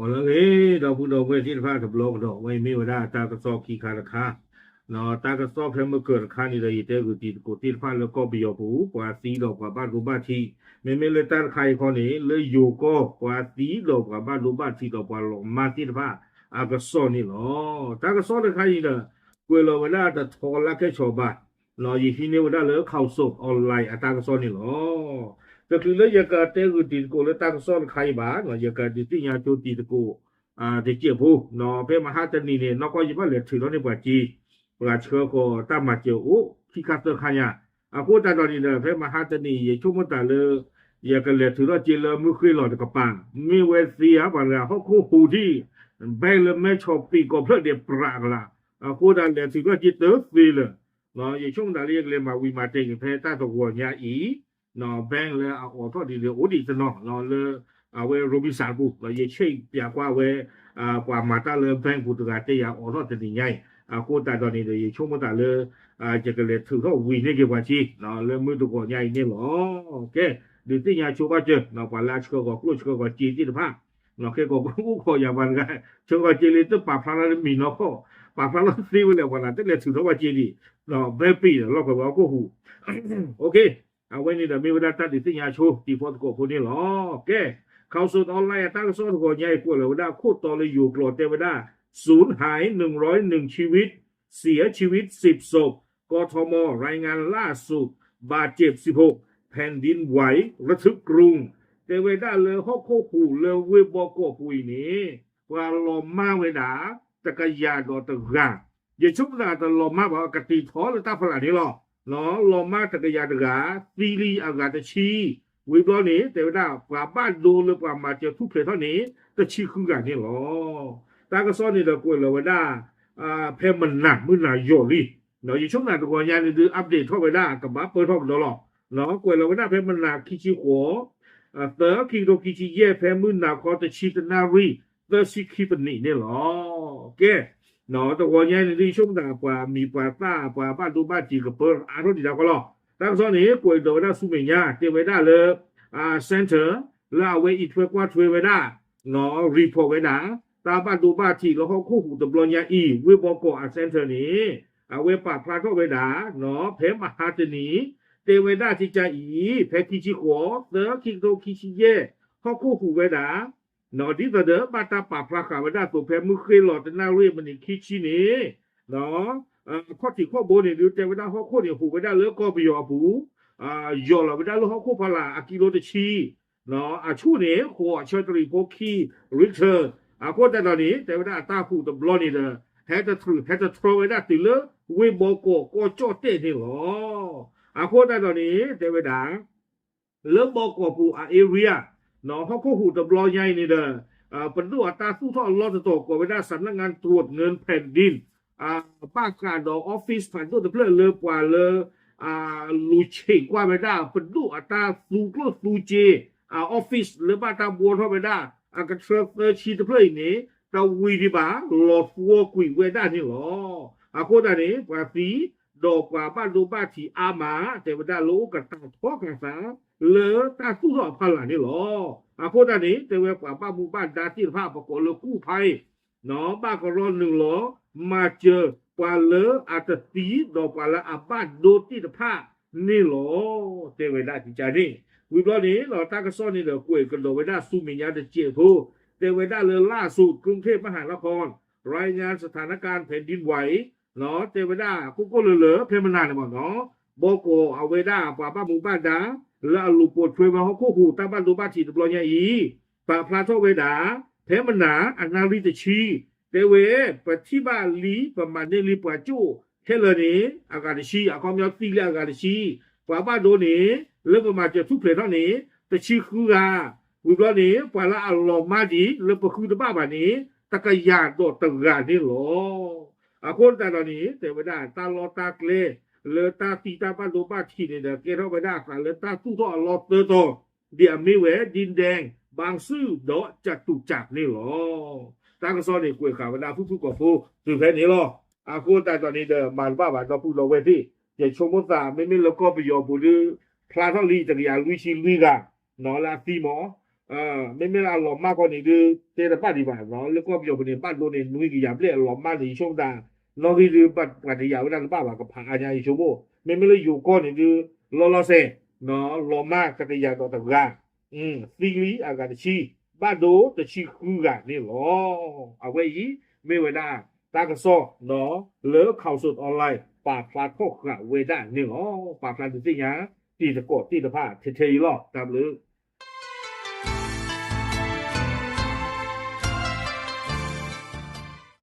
พอแล้วดอกผู้ดอกเวที่พากับโลกดอกไว้มีว่าได้ตากระสอบขี้คาราคาเนาะตากระสอบเพิ่นมาเกิดค่านี่ได้แต่กูติพาแล้วก็บิยผู้กว่าสีดอกกว่าบ้านรูบ้านที่ไม่เลยตาใครคนนี้เลยอยู่ก็กว่าสีดอกกว่าบ้านรูบ้านที่ดอกกว่าลงมาติพาอากระสอบนี่เนาะตากระสอบใครนี่น่ะกูเลยว่าได้แต่ทอละแค่ชาวบ้านเนาะอีที่นี่ว่าได้เลยเข้าส่งออนไลน์ตากระสอบนี่เนาะก็คือเลยอยากจะแต่กูติกูเลยตากระสอบใครบ้านเนาะอยากจะติญาโจติกูที่เกี่ยวผู้เนาะเพ่มหาตนีเนี่ยนอกก็ยิบว่าเหลือถือแล้วในปัจจีปราเชื้อก็ตามมาเจียวโอ้ที่คัตเตอร์ขายะกูตาตอนนี้เนี่ยเพ่มหาตนีอย่าชุ่มตาเลยอย่ากันเหลือถือแล้วจีเลยมือคุยหลอดกับปังมีเวสีฮะปังละเขาคู่หูที่แบงเลยไม่ชอบปีก็เพื่อเดียปรากละกูตาเหลือถือแล้วจีเตอร์ฟีเลยเนาะอย่าชุ่มตาเรียกเลยมาวิมาเตงเพ่ตาตะวัวญาอีเนาะแบงเลยเอาทอดดีเลยโอ้ดีซะเนาะเนาะเลยเวโรบินสันบุเราอย่าเช่เปียกว่าเวกว่ามาตาเลยแบงผู้ตกาเตียออทอดจะดีใหญ่กูตาตอนนี้เลยช่วงมาตาเลยจะก็เลยถือเขาวีนี่เกี่ยวกับชีเนาะเลยมือตกใหญ่นี่หรอโอเคดิติญาชูบาเจเนาะปาลาชก็กลุชก็จีที่ภาเนาะแค่ก็กูขออย่าบันกันชก็จีลิตปาพลามีเนาะปาพลาซีไว้แล้ววันนั้นแต่ถือเขาว่าจีดีเนาะเบปีเราก็ว่ากูหูโอเคเอาไว้นี่เดี๋ยวมีเวลาตัดดิติญาชูที่พอตกคนนี้หรอโอเคเข้าสู่ออนไลน์ตั้งโซนก็ใหญ่กว่าแล้วได้โคตรต่อเลยอยู่กรดเทวดาสูญหาย101ชีวิตเสียชีวิต10ศพกทมรายงานล่าสุดบาดเจ็บ16แผ่นดินไหวระทึกกรุงเทวดาเลยฮอกโคคูเลยเวบอก็ปุยนี้ว่าลมมาเวดาตะกะยาดอตะกะอย่าชุบดาตะลมมาบอกกะติทอเลยตาฝรั่งนี่หรอเนาะลมมาตะกะยาตะกะซีรีอากาศตะชีวิบลอนี้แต่ว่าปราบ้านดูหรือปรามาเจอทุกเพลเท่านี้ตะชีคือกันนี่หรอตากระซ้อนนี่ตะกวยเลยว่าได้เพมันหนักมื้อหนาโยลี่เนาะอยู่ช่วงนั้นตะกวยยานดูอัปเดตเข้าไปได้กับมาเปิดห้องตลอดเนาะกวยเลยว่าได้เพมันหนักคิชิหัวเตอคิโดคิชิเย่เพมื้อหนักขอตะชีตนารีเตอสิคิปนี่นี่หรอโอเคเนาะตะกวยยานในช่วงนั้นกว่ามีปาต้าปาบ้านดูบ้านจีกับเปิดอารมณ์ดีแล้วก็หรอตากระซ้อนนี่กวยเลยว่าได้สุเมญาเตไว้ได้เลยcenter ลาเวอีทเวกว่าทเวดาเนาะรีพอร์ตเวดาตาบ้านดูบ้านที่แล้วเขาคู่หูตะบลญาอีเวบอก็เซ็นเตอร์นี้เวปาพลาโตเวดาเนาะเพมหาตนีเตเวดาที่จะอีเพทิจิโขเตอคิโตคิชิเยเขาคู่หูเวดาเนาะดิตเดบาตาปาพลาคาเวดาตัวเพมือเคยหลอดนาเรมันคิชินี้เนาะข้อที่ข้อบนนี่ดูเตเวดาเขาคู่นี่หูเวดาแล้วก็บิยอผูยอลเวดาโลเขาคู่พลาอากิโลตชีเนาะชูนี่โคเชตรีโพคีริเทอร์โคแต่ตอนนี้แต่ว่าตาผู้ตบลอนี่เด้อแฮตทรูแฮตทรเวดาติเลเวบอกก็จอเตนี่หรอโคแต่ตอนนี้แต่ว่าเลบอกผู้เอเรียเนาะเขาคู่หูตบลอใหญ่นี่เด้อเป็นตัวอัตราสู้ทอลอตตกว่าเวลาสำนักงานตรวจเงินแผ่นดินป้าการดออฟฟิศผ่านตัวตะเพลเลกว่าเลลูเชกว่าไม่ได้เป็นดูอัตราสูกลสูเจออฟฟิศหรือบ้านตาบัวเท่าไม่ได้กระเทรเฟอร์ชีตะเพลนี้ตาวีดิบาหลอดฟัวกุยเวได้นี่หรอโคตรนี้ว่าสีดอกกว่าบ้านดูบ้านที่อามาแต่ว่าได้รู้กับตาท้อกันซะเหลือตาสู้รอพลังนี่หรอโคตรนี้แต่ว่าบ้านหมู่บ้านดาที่ภาพประกอบเลยกู้ภัยเนาะบ้านก็รอ1หรอมาเจอกว่าเลออาจจะตีดอกกว่าละบ้านโดที่ตะภานี่หรอเตเวดาที่ใจนี่วิบลอนี้เราตากระซ้อนนี่เด้อกวยกันโดเวดาสุมิญญาจะเจียผู้เตเวดาเลยล่าสุดกรุงเทพมหานครรายงานสถานการณ์แผ่นดินไหวเนาะเตเวดาก็เหลือเพมนานบ่เนาะบอกเอาเวดาป่าบ้านหมู่บ้านดาแล้วลูกปวดช่วยมาเฮาคู่หูตาบ้านดูบ้านที่ตะบลญาอีป่าพลาโตเวดาเพมนาอนาลิตชีเตเวปฏิบาลีประมาณนี้ลีปะจูเทเลนี้อากาศชีความยาวตีอากาศชีป่าบ้านโดนี้เริ่มมาจะทุกเพลเท่านี้แต่ชีคือกาวิบลอนี้ป่าละอารมณ์มาดีเริ่มคือตะบ้าบานี้ตะกะยาโดตะกานี่หรอคนแต่ตอนนี้แต่ไม่ได้ตาลอตาเกลเลตาตีตาบ้านโดบ้านที่นี่เด้อเกเท่าไม่ได้ค่ะเลตาตู้ทอลอเตอโตเดียมีแหวดินแดงบางซื่อดอจัตุจักนี่หรอตากระซ้อนนี่กวยข่าวบรรดาผู้ก็ผู้สุดแค่นี้หรอโคแต่ตอนนี้เด้อมันบ้าก็ผู้เราเวที่อย่าชมว่าไม่แล้วก็ไปยอมผู้หรือพลาทลีจักรยานลุยชิลุยกานอลาซีหมอ ไม่ละหลอมมากกว่านี้คือเตระปาดีบาเนาะแล้วก็อยู่บนบ้านโดนนุ้ยกี่ยามเรียหลอมมานี่ช่วงดาลอคือปัดปัดยาวนั้นป้าว่าก็พาอาญาอยู่โบไม่เลยอยู่ก่อนนี่คือลอเซเนาะหลอมมากกะยาต่อตะกาซีรีอากาศชีบ้านโดตะชีคือกะนี่หรอเอาไว้อีไม่เวลาตากระซอเนาะเหลือข่าวสดออนไลน์ปากฟาดพกกะเวดานี่หรอปากฟาดสิหยังที่ตะกดที่ตะผ้าเทๆหรอตามหรือ